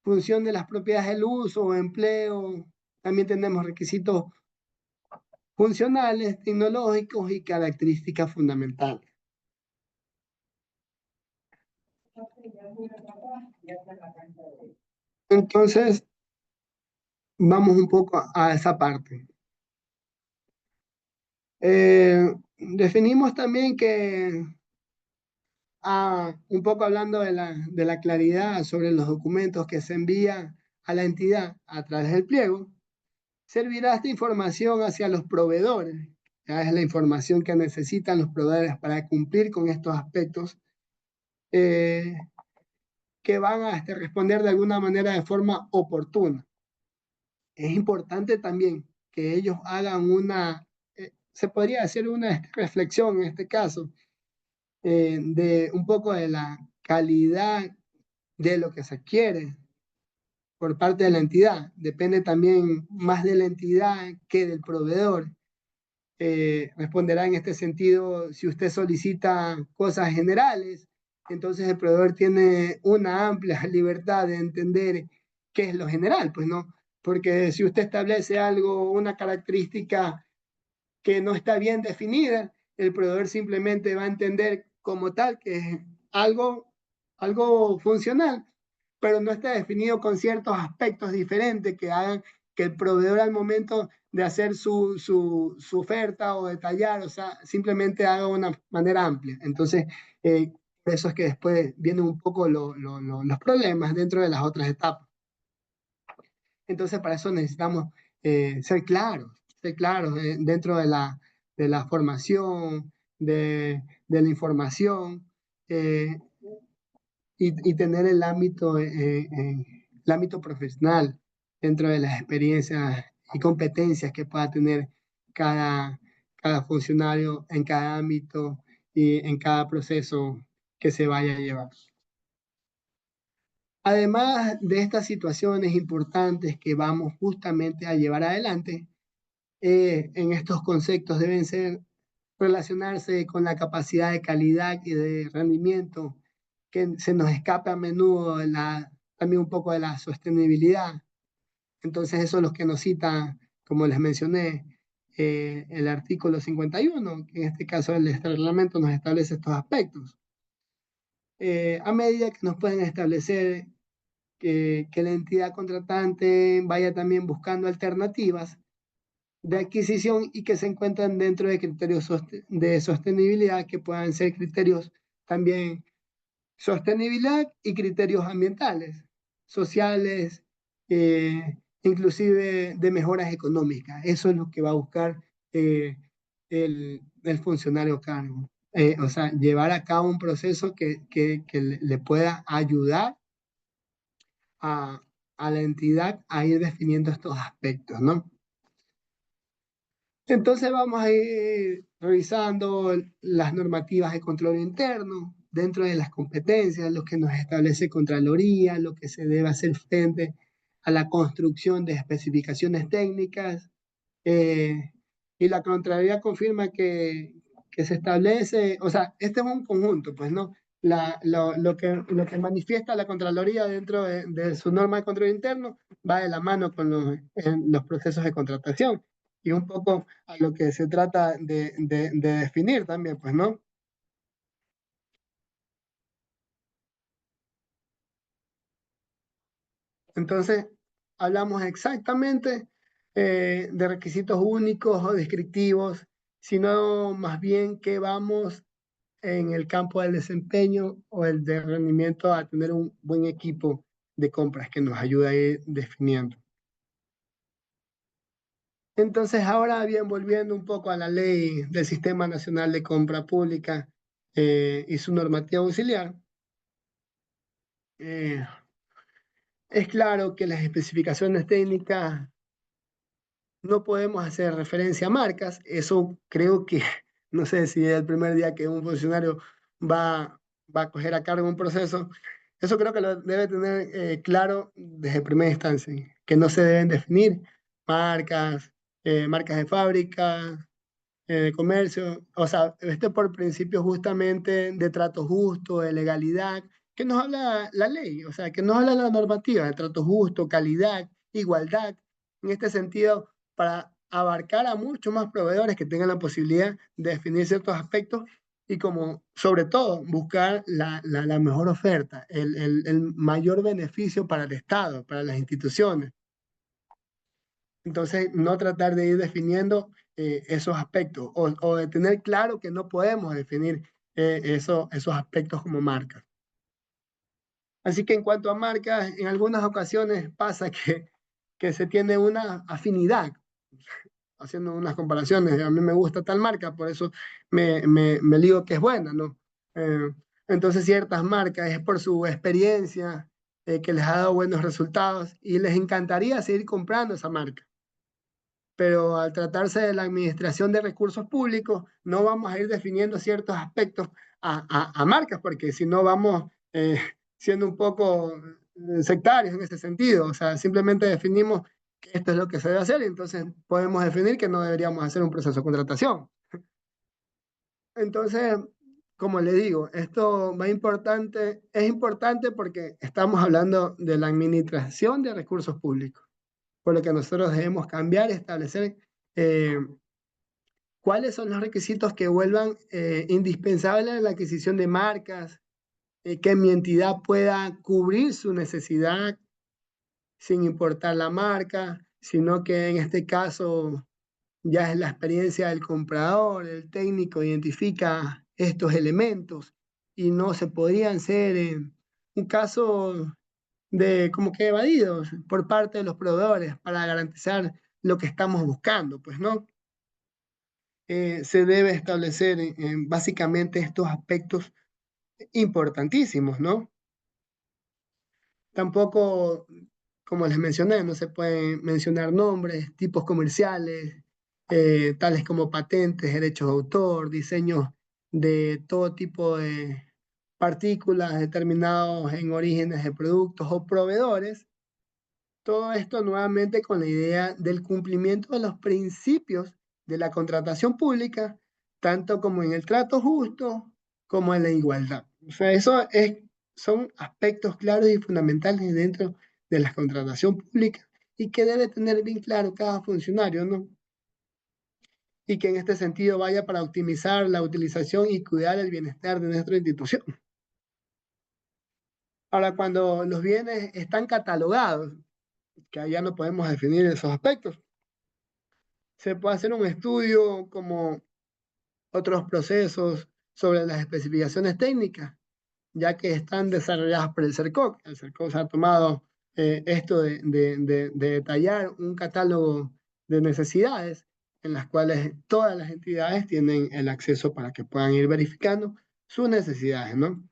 función de las propiedades del uso o empleo, también tenemos requisitos funcionales, tecnológicos y características fundamentales. Entonces, vamos un poco a esa parte. Definimos también que, un poco hablando de la claridad sobre los documentos que se envían a la entidad a través del pliego, servirá esta información hacia los proveedores. Ya es la información que necesitan los proveedores para cumplir con estos aspectos, que van a responder de alguna manera de forma oportuna. Es importante también que ellos hagan se podría hacer una reflexión en este caso, de un poco de la calidad de lo que se quiere por parte de la entidad. Depende también más de la entidad que del proveedor. Responderá en este sentido si usted solicita cosas generales, entonces el proveedor tiene una amplia libertad de entender qué es lo general, pues no, porque si usted establece algo, una característica que no está bien definida, el proveedor simplemente va a entender como tal que es algo funcional, pero no está definido con ciertos aspectos diferentes que hagan que el proveedor al momento de hacer su oferta o detallar, o sea, simplemente haga de una manera amplia. Entonces, por eso es que después vienen un poco los problemas dentro de las otras etapas. Entonces, para eso necesitamos ser claros dentro de la formación, de la información, y tener el ámbito profesional dentro de las experiencias y competencias que pueda tener cada, cada funcionario en cada ámbito y en cada proceso que se vaya a llevar. Además de estas situaciones importantes que vamos justamente a llevar adelante, en estos conceptos deben relacionarse con la capacidad de calidad y de rendimiento, que se nos escapa a menudo también un poco de la sostenibilidad. Entonces eso es lo que nos cita, como les mencioné, el artículo 51, que en este caso este reglamento nos establece estos aspectos. A medida que nos pueden establecer que la entidad contratante vaya también buscando alternativas de adquisición y que se encuentran dentro de criterios de sostenibilidad, que puedan ser criterios también sostenibilidad y criterios ambientales, sociales, inclusive de mejoras económicas. Eso es lo que va a buscar el funcionario cargo. O sea, llevar a cabo un proceso que le pueda ayudar a, a la entidad a ir definiendo estos aspectos, ¿no? Entonces vamos a ir revisando las normativas de control interno dentro de las competencias, lo que nos establece Contraloría, lo que se debe hacer frente a la construcción de especificaciones técnicas. eh, y la Contraloría confirma que se establece, o sea, este es un conjunto, pues, ¿no? lo que manifiesta la Contraloría dentro de su norma de control interno va de la mano con en los procesos de contratación y un poco a lo que se trata de definir también, pues, ¿no? Entonces, hablamos exactamente de requisitos únicos o descriptivos, sino más bien que vamos en el campo del desempeño o el de rendimiento a tener un buen equipo de compras que nos ayuda a ir definiendo. Entonces, ahora bien, volviendo un poco a la ley del Sistema Nacional de Compra Pública y su normativa auxiliar, eh, es claro que las especificaciones técnicas no podemos hacer referencia a marcas. Eso creo que, no sé si es el primer día que un funcionario va, va a coger a cargo un proceso. Eso creo que lo debe tener claro desde primera instancia, que no se deben definir marcas, marcas de fábrica, de comercio, o sea, por principio justamente de trato justo, de legalidad, que nos habla la ley, o sea, que nos habla la normativa de trato justo, calidad, igualdad, en este sentido, para abarcar a muchos más proveedores que tengan la posibilidad de definir ciertos aspectos y como, sobre todo, buscar la mejor oferta, el mayor beneficio para el Estado, para las instituciones. Entonces, no tratar de ir definiendo esos aspectos o de tener claro que no podemos definir esos aspectos como marcas. Así que en cuanto a marcas, en algunas ocasiones pasa que se tiene una afinidad, haciendo unas comparaciones. A mí me gusta tal marca, por eso me digo que es buena, ¿no? Eh, entonces, ciertas marcas es por su experiencia que les ha dado buenos resultados y les encantaría seguir comprando esa marca, pero al tratarse de la administración de recursos públicos, no vamos a ir definiendo ciertos aspectos a marcas, porque si no vamos siendo un poco sectarios en ese sentido. O sea, simplemente definimos que esto es lo que se debe hacer y entonces podemos definir que no deberíamos hacer un proceso de contratación. Entonces, como le digo, esto va importante, es importante porque estamos hablando de la administración de recursos públicos, por lo que nosotros debemos cambiar y establecer eh, cuáles son los requisitos que vuelvan indispensables en la adquisición de marcas, que mi entidad pueda cubrir su necesidad sin importar la marca, sino que en este caso ya es la experiencia del comprador, el técnico identifica estos elementos y no se podrían ser un caso de como que evadidos por parte de los proveedores para garantizar lo que estamos buscando, pues no. Se debe establecer básicamente estos aspectos importantísimos, ¿no? Tampoco, como les mencioné, no se pueden mencionar nombres, tipos comerciales, tales como patentes, derechos de autor, diseños de todo tipo de partículas determinados en orígenes de productos o proveedores. Todo esto nuevamente con la idea del cumplimiento de los principios de la contratación pública, tanto como en el trato justo como en la igualdad. O sea, son aspectos claros y fundamentales dentro de la contratación pública y que debe tener bien claro cada funcionario, ¿no? Y que en este sentido vaya para optimizar la utilización y cuidar el bienestar de nuestra institución. Ahora, cuando los bienes están catalogados, que allá no podemos definir esos aspectos, se puede hacer un estudio como otros procesos sobre las especificaciones técnicas, ya que están desarrolladas por el CERCOC. El CERCOC se ha tomado esto de detallar un catálogo de necesidades en las cuales todas las entidades tienen el acceso para que puedan ir verificando sus necesidades, ¿no?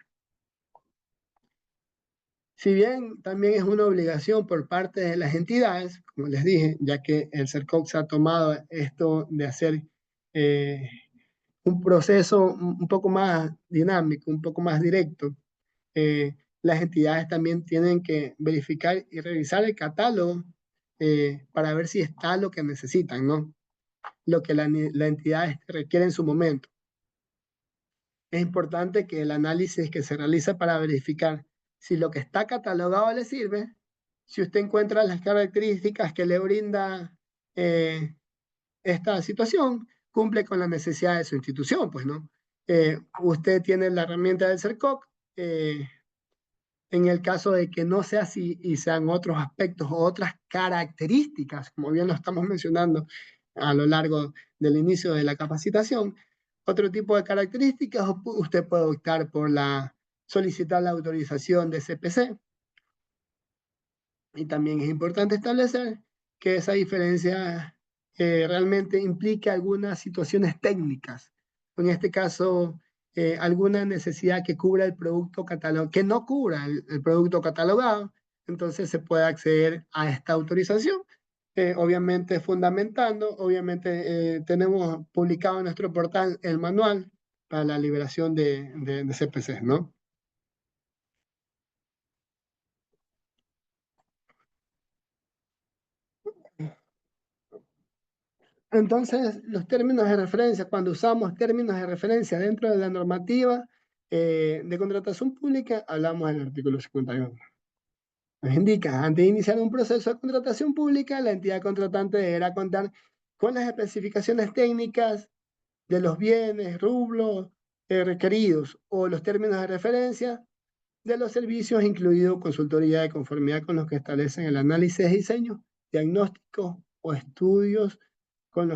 Si bien también es una obligación por parte de las entidades, como les dije, ya que el CERCOC se ha tomado esto de hacer un proceso un poco más dinámico, un poco más directo. Las entidades también tienen que verificar y revisar el catálogo para ver si está lo que necesitan, ¿no? Lo que la entidad requiere en su momento. es importante que el análisis que se realiza para verificar si lo que está catalogado le sirve, si usted encuentra las características que le brinda esta situación, cumple con la necesidad de su institución, pues, ¿no? Usted tiene la herramienta del CERCOC, en el caso de que no sea así y sean otros aspectos o otras características, como bien lo estamos mencionando a lo largo del inicio de la capacitación, otro tipo de características, usted puede optar por solicitar la autorización de CPC. Y también es importante establecer que esa diferencia realmente implica algunas situaciones técnicas. En este caso, alguna necesidad que cubra el producto catalogado, que no cubra el producto catalogado, entonces se puede acceder a esta autorización. Obviamente fundamentando, obviamente tenemos publicado en nuestro portal el manual para la liberación de CPC, ¿no? Entonces, los términos de referencia, cuando usamos términos de referencia dentro de la normativa de contratación pública, hablamos del artículo 51. Nos indica, antes de iniciar un proceso de contratación pública, la entidad contratante deberá contar con las especificaciones técnicas de los bienes, rublos requeridos o los términos de referencia de los servicios, incluido consultoría de conformidad con los que establecen el análisis de diseño, diagnósticos o estudios con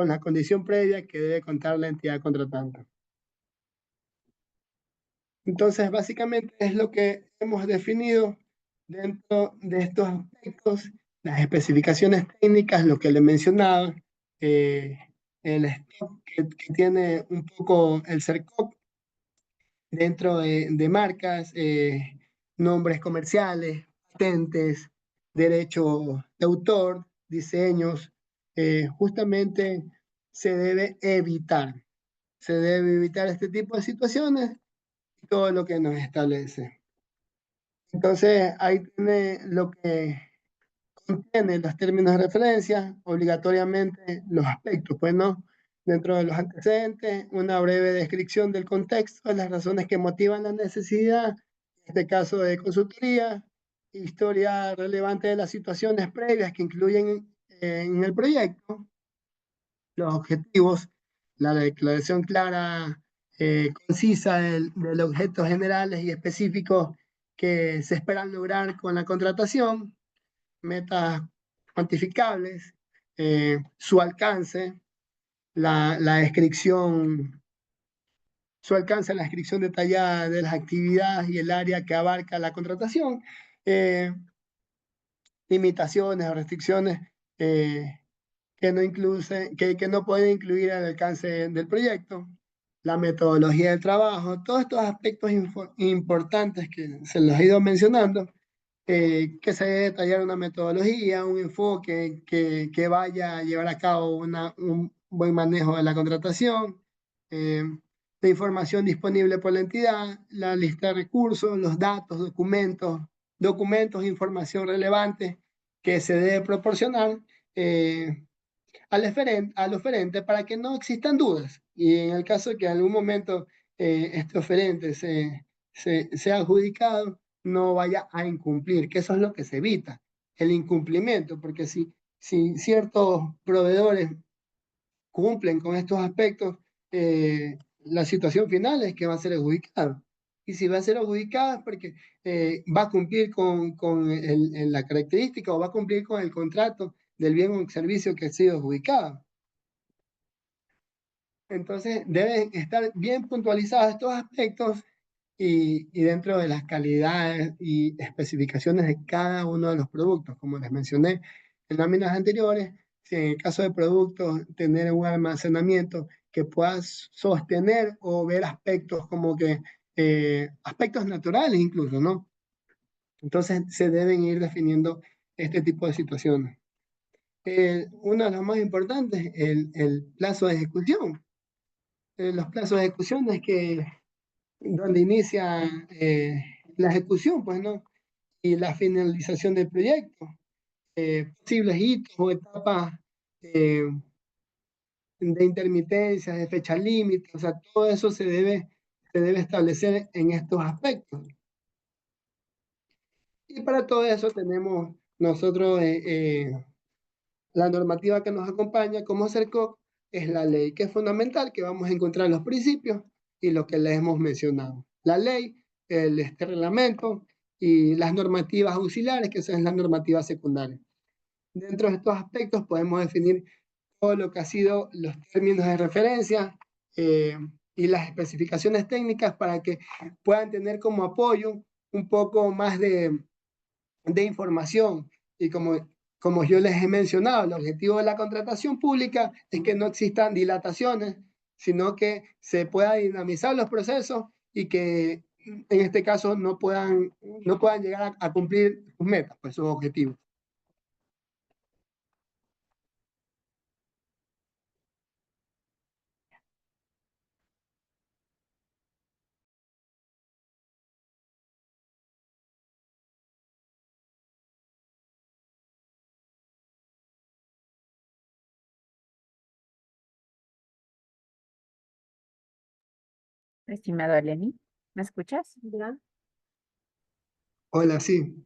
la condición previa que debe contar la entidad contratante. Entonces, básicamente es lo que hemos definido dentro de estos aspectos, las especificaciones técnicas, lo que le mencionaba, el stock que tiene un poco el CERCOP dentro de marcas, nombres comerciales, patentes, derechos de autor, diseños, justamente se debe evitar. Se debe evitar este tipo de situaciones y todo lo que nos establece. Entonces, ahí tiene lo que contiene los términos de referencia, obligatoriamente los aspectos, pues no, dentro de los antecedentes, una breve descripción del contexto, las razones que motivan la necesidad, en este caso de consultoría, historia relevante de las situaciones previas que incluyen en el proyecto, los objetivos, la declaración clara, concisa de los objetos generales y específicos que se esperan lograr con la contratación, metas cuantificables, su alcance, la descripción, su alcance, la descripción detallada de las actividades y el área que abarca la contratación, eh, limitaciones o restricciones que no, que no pueden incluir el alcance del proyecto, la metodología del trabajo, todos estos aspectos importantes que se los he ido mencionando, que se debe detallar una metodología, un enfoque que vaya a llevar a cabo un buen manejo de la contratación, la información disponible por la entidad, la lista de recursos, los datos, información relevante que se debe proporcionar al oferente para que no existan dudas. Y en el caso de que en algún momento este oferente sea adjudicado, no vaya a incumplir, que eso es lo que se evita, el incumplimiento, porque si ciertos proveedores cumplen con estos aspectos, la situación final es que va a ser adjudicado. Y si va a ser adjudicado es porque va a cumplir con la característica o va a cumplir con el contrato del bien o servicio que ha sido adjudicado. Entonces deben estar bien puntualizados estos aspectos y dentro de las calidades y especificaciones de cada uno de los productos, como les mencioné en láminas anteriores, si en el caso de productos, tener un almacenamiento que pueda sostener o ver aspectos como que, aspectos naturales incluso, ¿no? Entonces se deben ir definiendo este tipo de situaciones. Uno de los más importantes, el plazo de ejecución. Los plazos de ejecución es que donde inicia la ejecución, pues, ¿no? Y la finalización del proyecto, posibles hitos o etapas de intermitencia, de fecha límite, o sea, todo eso se debe se debe establecer en estos aspectos. Y para todo eso tenemos nosotros la normativa que nos acompaña como CERCOC es la ley, que es fundamental, que vamos a encontrar los principios y lo que les hemos mencionado. La ley, este reglamento y las normativas auxiliares, que son las normativas secundarias. Dentro de estos aspectos podemos definir todo lo que ha sido los términos de referencia y las especificaciones técnicas para que puedan tener como apoyo un poco más de información. Y como yo les he mencionado, el objetivo de la contratación pública es que no existan dilataciones, sino que se pueda dinamizar los procesos y que en este caso no puedan llegar a cumplir sus metas, pues sus objetivos. Estimado Lenny, ¿me escuchas? Hola, sí.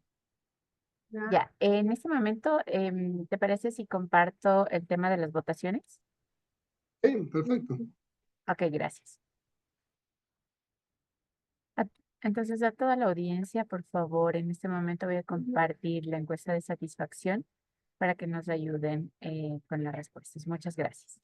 Ya, en este momento, ¿te parece si comparto el tema de las votaciones? Sí, perfecto. Ok, gracias. A- Entonces, a toda la audiencia, por favor, en este momento voy a compartir la encuesta de satisfacción para que nos ayuden con las respuestas. Muchas gracias.